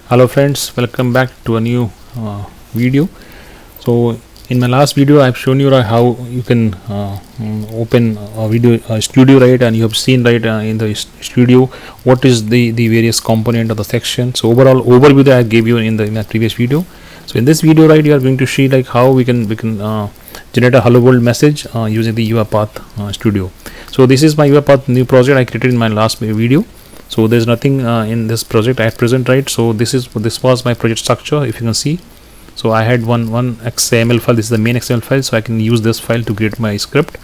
Hello friends, welcome back to a new video. So in my last video I've shown you how you can open a video studio, right, and you have seen, right, in the studio what is the various component of the section. So overall overview that I gave you in the previous video. So in this video, right, you are going to see like how we can generate a hello world message using the UiPath Studio. So this is my UiPath new project I created in my last video. So there's nothing in this project at present, right? So this was my project structure, if you can see. So I had one XML file. This is the main XML file, so I can use this file to create my script.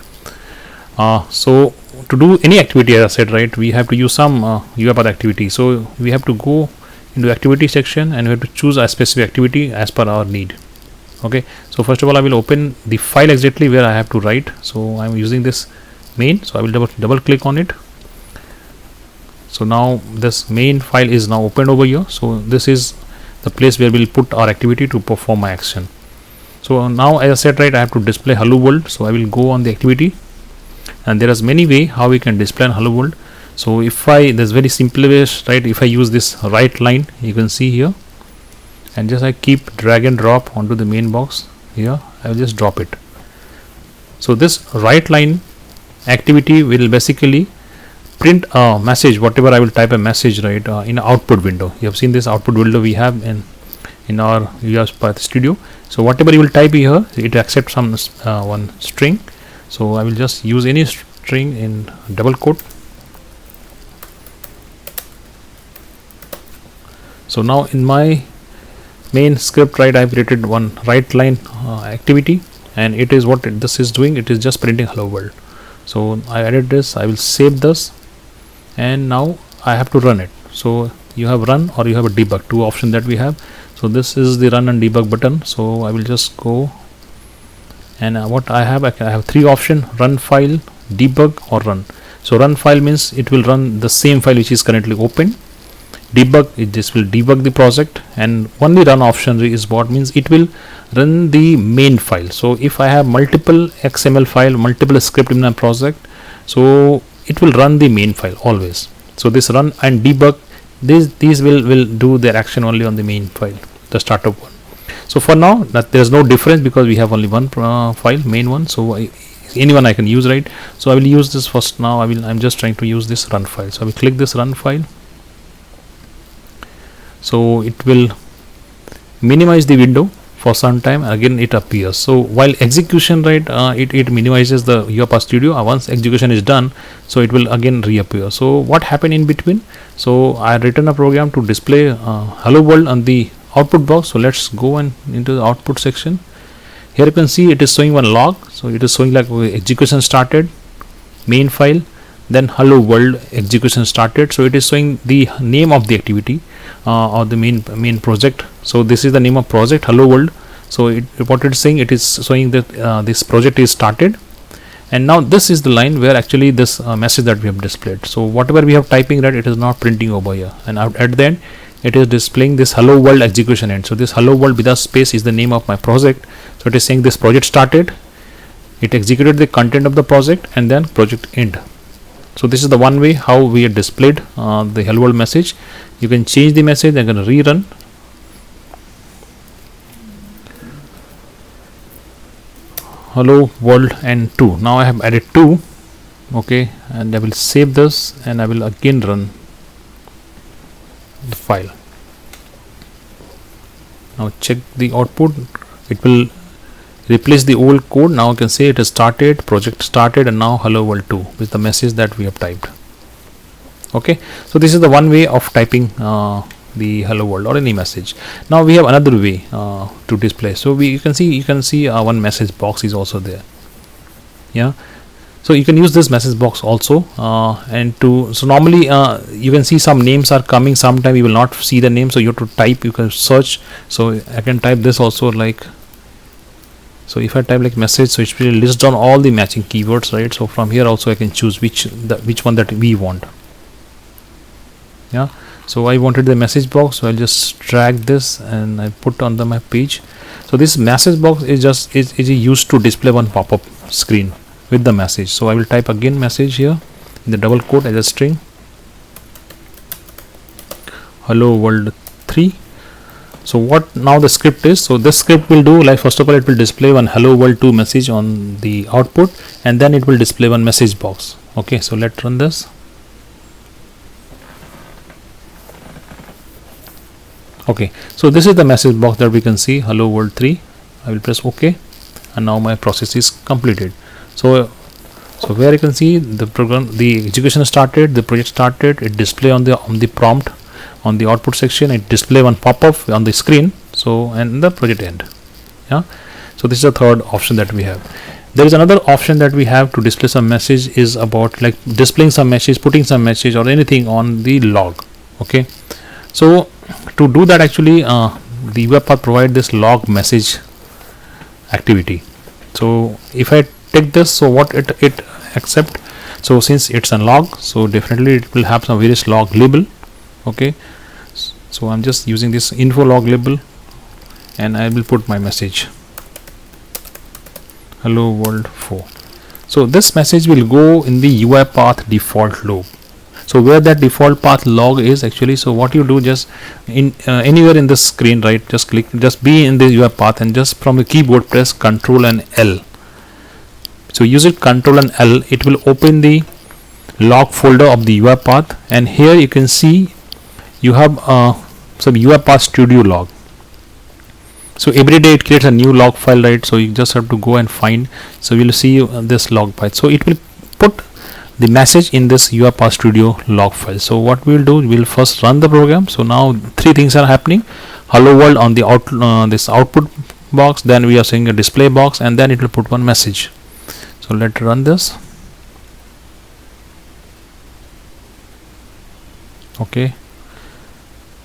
So to do any activity, as I said, right, we have to use some UiPath activity. So we have to go into activity section and we have to choose a specific activity as per our need. Okay, so first of all I will open the file exactly where I have to write. So I'm using this main, so I will double click on it. So now this main file is now opened over here. So this is the place where we'll put our activity to perform my action. So now, as I said, right, I have to display hello world. So I will go on the activity, and there is many way how we can display hello world. So if there's very simple ways, right, if I use this right line, you can see here, and just I keep drag and drop onto the main box here, I will just drop it. So this right line activity will basically print a message, whatever I will type a message, right, in output window. You have seen this output window we have in our UiPath Studio. So whatever you will type here, it accepts some one string. So I will just use any string in double quote. So now in my main script, right, I have created one right line activity, and it is what this is doing. It is just printing hello world. So I added this. I will save this, and now I have to run it. So you have run or you have a debug, two options that we have. So this is the run and debug button. So I will just go, and what I have three options: run file, debug, or run. So run file means it will run the same file which is currently open. Debug, this will debug the project, and only run option is what means it will run the main file. So if I have multiple XML file, multiple script in my project, so it will run the main file always. So this run and debug, these will do their action only on the main file, the startup one. So for now that there is no difference because we have only one file, main one. So anyone I can use, right? So I will use this first. Now I'm just trying to use this run file. So I will click this run file. So it will minimize the window for some time, again it appears. So while execution, right, it minimizes the UiPath Studio. Once execution is done, so it will again reappear. So what happened in between? So I written a program to display hello world on the output box. So let's go into the output section. Here you can see it is showing one log. So it is showing like execution started, main file, then hello world execution started. So it is showing the name of the activity or the main project. So this is the name of project, hello world. So what it is saying, it is showing that this project is started, and now this is the line where actually this message that we have displayed. So whatever we have typing, right, it is not printing over here, and at the end it is displaying this hello world execution end. So this hello world without space is the name of my project. So it is saying this project started, it executed the content of the project, and then project end. So this is the one way how we have displayed the hello world message. You can change the message. I'm going to rerun. Hello world and 2. Now I have added 2. Okay, and I will save this and I will again run the file. Now check the output. It will replace the old code. Now you can say it is started, project started, and now hello world 2 with the message that we have typed. Okay, so this is the one way of typing the hello world or any message. Now we have another way to display. So you can see one message box is also there. Yeah, so you can use this message box also, so normally you can see some names are coming. Sometime you will not see the name, so you have to type. You can search. So I can type this also, like, so if I type like message, so it will list down all the matching keywords, right? So from here also I can choose which one that we want. Yeah, so I wanted the message box, so I'll just drag this and I put on my page. So this message box is used to display one pop-up screen with the message. So I will type again message here in the double quote as a string, hello world 3. So what now the script is, so this script will do, like first of all it will display one hello world 2 message on the output, and then it will display one message box. Okay, so let's run this. Okay, so this is the message box that we can see, hello world 3. I will press OK, and now my process is completed. So where you can see the program, the execution started, the project started, it display on the prompt, on the output section, it display one pop-up on the screen, so and the project end. Yeah, so this is the third option that we have. There is another option that we have to display some message, is about like displaying some message, putting some message or anything on the log. Okay, so to do that, actually the UiPath provide this log message activity. So if I take this, so what it accept, so since it's a log, so definitely it will have some various log label. Okay, so I'm just using this info log label, and I will put my message hello world 4. So this message will go in the UiPath default log. So where that default path log is actually, so what you do, just in anywhere in the screen, right, just click, just be in the UiPath, and just from the keyboard press Ctrl and L. So use it Ctrl and L, it will open the log folder of the UiPath, and here you can see you have some UiPath Studio log. So every day it creates a new log file, right? So you just have to go and find. So we'll see this log file. So it will put the message in this UiPath Studio log file. So what we'll do, we'll first run the program. So now three things are happening: hello world on the this output box, then we are seeing a display box, and then it will put one message. So let's run this. Okay,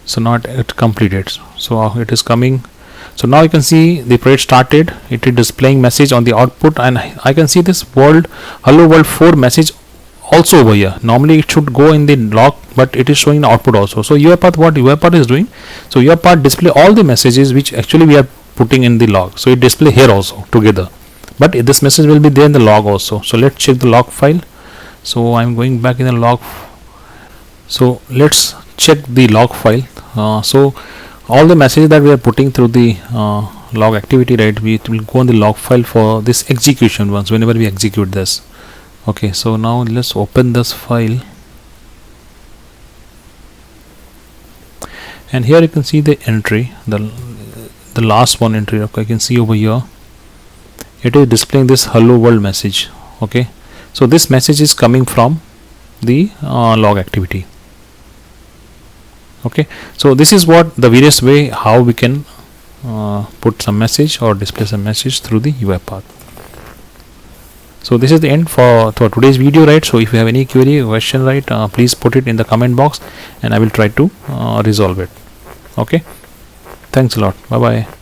so now it completed. So it is coming. So now you can see the project started, it is displaying message on the output, and I can see this world hello world 4 message also over here. Normally it should go in the log, but it is showing the output also. So UiPath, what UiPath is doing, so UiPath display all the messages which actually we are putting in the log, so it display here also together, but this message will be there in the log also. So let's check the log file. So I'm going back in the log. So let's check the log file. So all the messages that we are putting through the log activity, right, we will go on the log file for this execution once whenever we execute this. Okay, so now let's open this file, and here you can see the entry, the last one entry. Okay, I can see over here it is displaying this hello world message. Okay, so this message is coming from the log activity. Okay, so this is what the various way how we can put some message or display some message through the UiPath. So this is the end for today's video, right? So if you have any query or question, right, please put it in the comment box, and I will try to resolve it. Okay, thanks a lot. Bye bye.